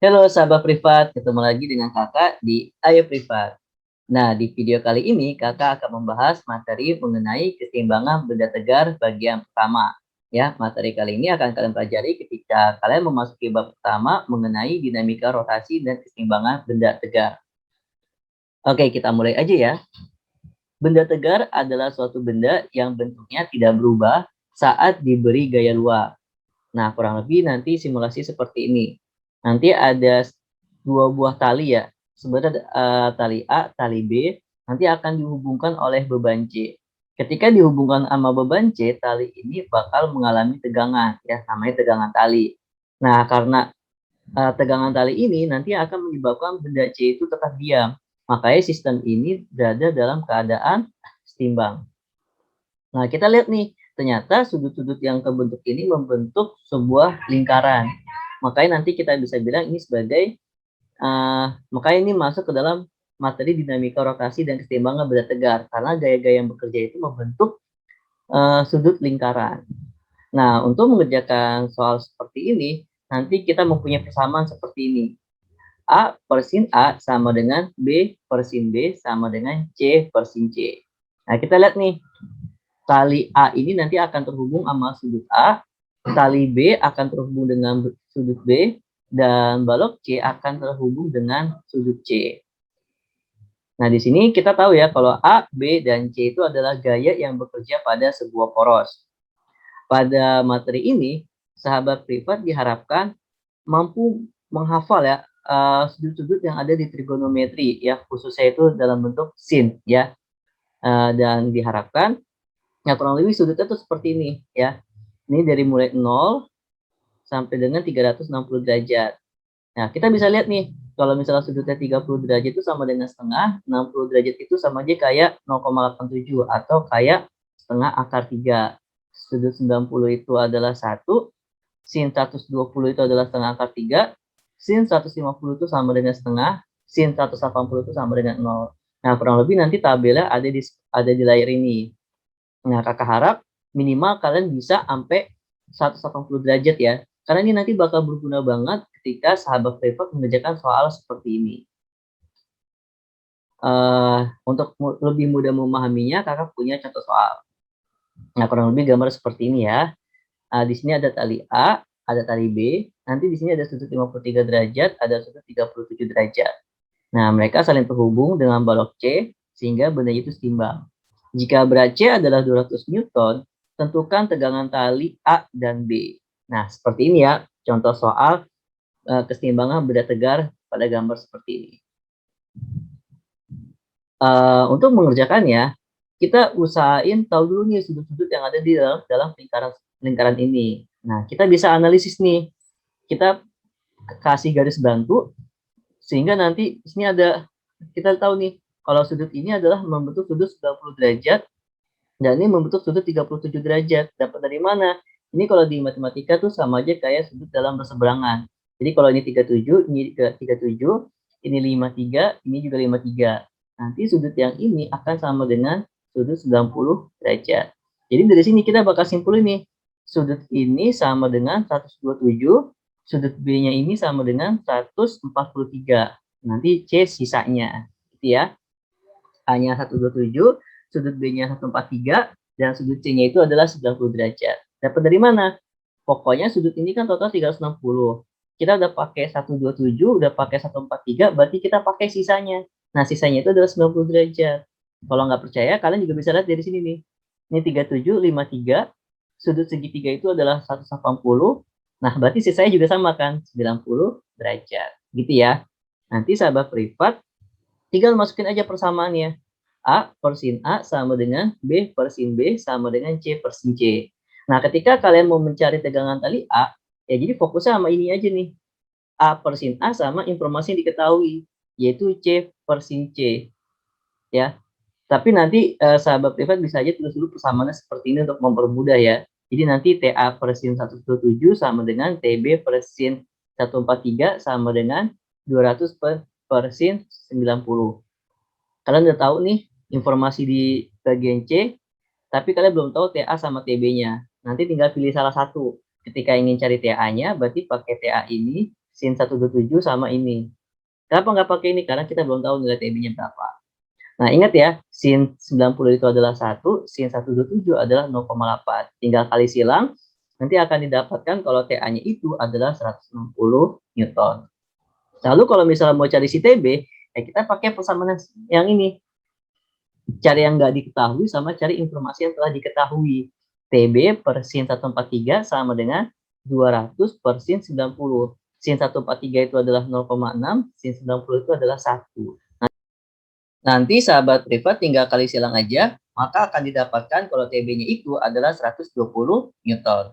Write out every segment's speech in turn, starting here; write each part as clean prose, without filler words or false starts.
Halo sahabat privat, ketemu lagi dengan kakak di Ayo Privat. Nah, di video kali ini kakak akan membahas materi mengenai keseimbangan benda tegar bagian pertama. Ya, materi kali ini akan kalian pelajari ketika kalian memasuki bab pertama mengenai dinamika rotasi dan keseimbangan benda tegar. Oke, kita mulai aja ya. Benda tegar adalah suatu benda yang bentuknya tidak berubah saat diberi gaya luar. Nah, kurang lebih nanti simulasi seperti ini. Nanti ada dua buah tali ya. Sebenarnya tali A, tali B, nanti akan dihubungkan oleh beban C. Ketika dihubungkan sama beban C, tali ini bakal mengalami tegangan ya, namanya tegangan tali. Nah, karena tegangan tali ini nanti akan menyebabkan benda C itu tetap diam. Makanya sistem ini berada dalam keadaan setimbang. Nah, kita lihat nih, ternyata sudut-sudut yang terbentuk ini membentuk sebuah lingkaran. Makanya nanti kita bisa bilang ini sebagai, makanya ini masuk ke dalam materi dinamika rotasi dan keseimbangan benda tegar. Karena gaya-gaya yang bekerja itu membentuk sudut lingkaran. Nah, untuk mengerjakan soal seperti ini, nanti kita mempunyai persamaan seperti ini. A per sin A sama dengan B per sin B sama dengan C per sin C. Nah, kita lihat nih, tali A ini nanti akan terhubung sama sudut A, tali B akan terhubung dengan sudut B, dan balok C akan terhubung dengan sudut C. Nah, di sini kita tahu ya kalau A, B, dan C itu adalah gaya yang bekerja pada sebuah poros. Pada materi ini, sahabat privat diharapkan mampu menghafal ya sudut-sudut yang ada di trigonometri ya, khususnya itu dalam bentuk sin ya. Dan diharapkan ya kurang lebih sudutnya tuh seperti ini ya. Ini dari mulai 0 sampai dengan 360 derajat. Nah, kita bisa lihat nih, kalau misalnya sudutnya 30 derajat itu sama dengan setengah, 60 derajat itu sama aja kayak 0,87 atau kayak setengah akar 3. Sudut 90 itu adalah 1, sin 120 itu adalah setengah akar 3, sin 150 itu sama dengan setengah, sin 180 itu sama dengan 0. Nah, kurang lebih nanti tabelnya ada di layar ini. Nah, kakak harap minimal kalian bisa sampai 180 derajat ya. Karena ini nanti bakal berguna banget ketika sahabat privat mengerjakan soal seperti ini. Untuk lebih mudah memahaminya, kakak punya contoh soal. Nah, kurang lebih gambar seperti ini ya. Di sini ada tali A, ada tali B. Nanti di sini ada sudut 53 derajat, ada sudut 37 derajat. Nah, mereka saling terhubung dengan balok C, sehingga benda itu seimbang. Jika berat C adalah 200 Newton, tentukan tegangan tali A dan B. Nah, seperti ini ya, contoh soal keseimbangan benda tegar pada gambar seperti ini. Untuk mengerjakannya, kita usahain tahu dulu nih sudut-sudut yang ada di dalam lingkaran ini. Nah, kita bisa analisis nih. Kita kasih garis bantu, sehingga nanti di sini ada, kita tahu nih, kalau sudut ini adalah membentuk sudut 90 derajat, dan ini membentuk sudut 37 derajat. Dapat dari mana? Ini kalau di matematika tuh sama aja kayak sudut dalam berseberangan. Jadi kalau ini 37, ini 37, ini 53, ini juga 53. Nanti sudut yang ini akan sama dengan sudut 90 derajat. Jadi dari sini kita bakal simpulin nih, sudut ini sama dengan 127, sudut B-nya ini sama dengan 143. Nanti C sisanya, gitu ya. A-nya 127, sudut B-nya 143, dan sudut C-nya itu adalah 90 derajat. Dapat dari mana? Pokoknya sudut ini kan total 360. Kita udah pakai 127, udah pakai 143, berarti kita pakai sisanya. Nah, sisanya itu adalah 90 derajat. Kalau nggak percaya, kalian juga bisa lihat dari sini nih. Ini 37, 53, sudut segitiga itu adalah 180. Nah, berarti sisanya juga sama kan, 90 derajat. Gitu ya. Nanti sahabat privat, tinggal masukin aja persamaannya. A per sin A sama dengan B per sin B sama dengan C per sin C. Nah, ketika kalian mau mencari tegangan tali A, ya jadi fokusnya sama ini aja nih. A per sin A sama informasi yang diketahui, yaitu C per sin C. Ya, tapi nanti sahabat privat bisa aja tulis dulu persamaannya seperti ini untuk mempermudah ya. Jadi nanti TA per sin 127 sama dengan TB per sin 143 sama dengan 200 per sin 90. Kalian udah tahu nih informasi di bagian C, tapi kalian belum tahu TA sama TB-nya. Nanti tinggal pilih salah satu. Ketika ingin cari TA-nya, berarti pakai TA ini, sin 127 sama ini. Kenapa nggak pakai ini? Karena kita belum tahu nilai TB-nya berapa. Nah, ingat ya, sin 90 itu adalah 1, sin 127 adalah 0,8. Tinggal kali silang, nanti akan didapatkan kalau TA-nya itu adalah 160 Newton. Lalu kalau misalnya mau cari si TB, ya kita pakai persamaan yang ini. Cari yang nggak diketahui sama cari informasi yang telah diketahui. TB per sin 143 sama dengan 200 per sin 90. Sin 143 itu adalah 0,6, sin 90 itu adalah 1. Nanti sahabat privat tinggal kali silang aja, maka akan didapatkan kalau TB-nya itu adalah 120 Newton.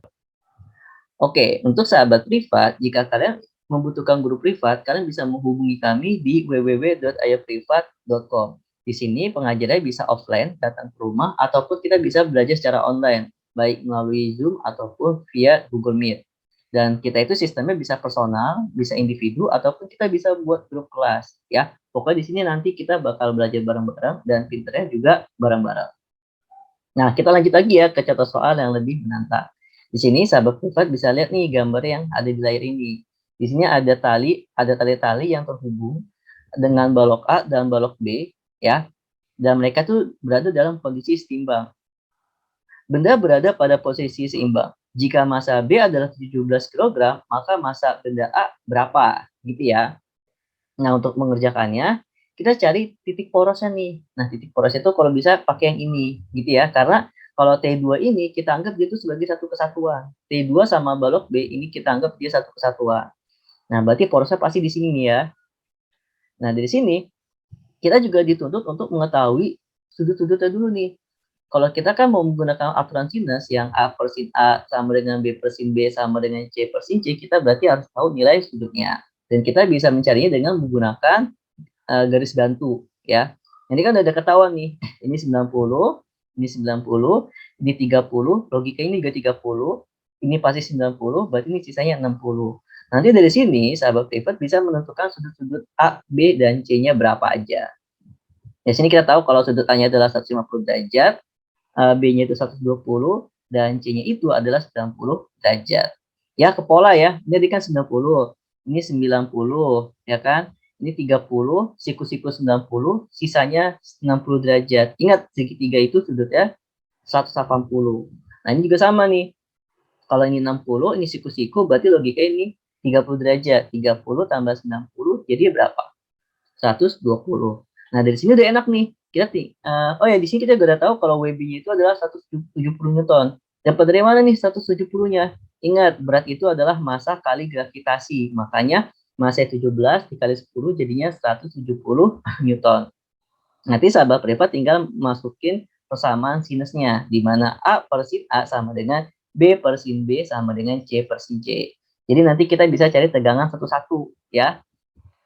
Oke, untuk sahabat privat, jika kalian membutuhkan guru privat, kalian bisa menghubungi kami di www.ayaprivat.com. Di sini pengajarnya bisa offline, datang ke rumah, ataupun kita bisa belajar secara online, baik melalui Zoom ataupun via Google Meet. Dan kita itu sistemnya bisa personal, bisa individu, ataupun kita bisa buat grup kelas, ya. Pokoknya di sini nanti kita bakal belajar bareng-bareng dan pinternya juga bareng-bareng. Nah, kita lanjut lagi ya ke contoh soal yang lebih menantang. Di sini sahabat privat bisa lihat nih gambar yang ada di layar ini. Di sini ada tali-tali yang terhubung dengan balok A dan balok B, ya. Dan mereka tuh berada dalam kondisi seimbang. Benda berada pada posisi seimbang. Jika massa B adalah 17 kg, maka massa benda A berapa? Gitu ya. Nah, untuk mengerjakannya, kita cari titik porosnya nih. Nah, titik poros itu kalau bisa pakai yang ini, gitu ya. Karena kalau T2 ini kita anggap dia itu sebagai satu kesatuan. T2 sama balok B ini kita anggap dia satu kesatuan. Nah, berarti porosnya pasti di sini nih ya. Nah, dari sini kita juga dituntut untuk mengetahui sudut-sudutnya dulu nih. Kalau kita kan mau menggunakan aturan sinus yang A per sin A sama dengan B per sin B sama dengan C per sin C, kita berarti harus tahu nilai sudutnya. Dan kita bisa mencarinya dengan menggunakan garis bantu ya. Ini kan udah ketahuan nih. Ini 90, ini 90, ini 30, logika ini juga 30, ini pasti 90, berarti ini sisanya 60. Nanti dari sini sahabat privat bisa menentukan sudut-sudut A, B, dan C-nya berapa aja. Di sini kita tahu kalau sudut A-nya adalah 150 derajat, B-nya itu 120, dan C-nya itu adalah 90 derajat. Ya, ke pola ya. Ini tadi kan 90, ini 90, ya kan? Ini 30, siku-siku 90, sisanya 60 derajat. Ingat, segitiga itu sudutnya 180. Nah, ini juga sama nih. Kalau ini 60, ini siku-siku, berarti logika ini 30 derajat. 30 tambah 90, jadi berapa? 120. Nah, dari sini udah enak nih. Oh ya, di sini kita udah tahu kalau WB-nya itu adalah 170 Newton. Dapat dari mana nih 170-nya? Ingat, berat itu adalah massa kali gravitasi. Makanya massa 17 dikali 10 jadinya 170 Newton. Nanti sahabat privat tinggal masukin persamaan sinusnya, di mana A per sin A sama dengan B per sin B sama dengan C per sin C. Jadi nanti kita bisa cari tegangan satu-satu ya.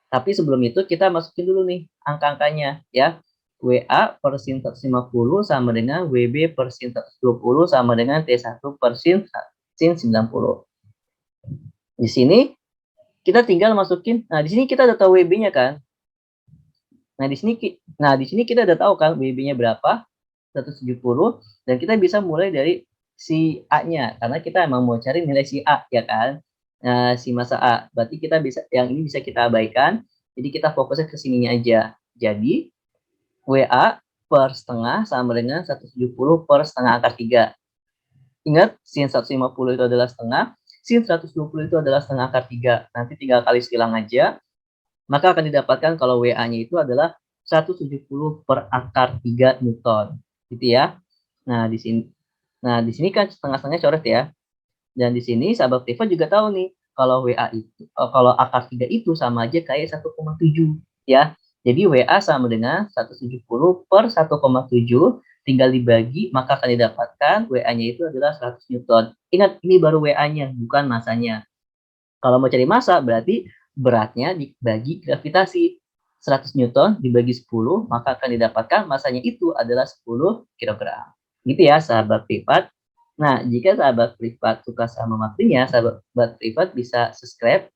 Tapi sebelum itu kita masukin dulu nih angka-angkanya ya. WA per sin 150 sama dengan WB per sin 120 sama dengan T1 per sin 90. Di sini kita tinggal masukin. Nah, di sini kita udah tahu WB-nya kan. Nah, di sini kita udah tahu kan WB-nya berapa? 170 dan kita bisa mulai dari si A-nya karena kita emang mau cari nilai si A ya kan. Nah, si massa A. Berarti kita bisa yang ini bisa kita abaikan. Jadi kita fokusnya ke sininya aja. Jadi WA per setengah sama dengan 170 per setengah akar 3. Ingat, sin 150 itu adalah setengah, sin 120 itu adalah setengah akar 3. Nanti tinggal kali silang aja, maka akan didapatkan kalau WA-nya itu adalah 170 per akar 3 Newton. Gitu ya. Nah, di sini kan setengah-setengahnya coret ya. Dan di sini sahabat privat juga tahu nih, kalau WA itu kalau akar 3 itu sama aja kayak 1,7 ya. Jadi WA sama dengan 170 per 1,7 tinggal dibagi maka akan didapatkan WA-nya itu adalah 100 Newton. Ingat ini baru WA-nya bukan massanya. Kalau mau cari massa berarti beratnya dibagi gravitasi. 100 Newton dibagi 10 maka akan didapatkan massanya itu adalah 10 kg. Gitu ya sahabat privat. Nah, jika sahabat privat suka sama materinya, sahabat privat bisa subscribe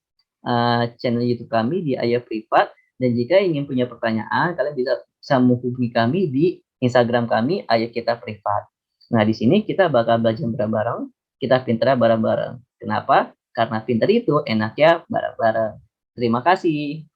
channel YouTube kami di Ayah Privat. Dan jika ingin punya pertanyaan, kalian bisa menghubungi kami di Instagram kami, Ayah Kita Privat. Nah, di sini kita bakal belajar bareng-bareng, kita pintar bareng-bareng. Kenapa? karena pinter itu enaknya bareng-bareng. Terima kasih.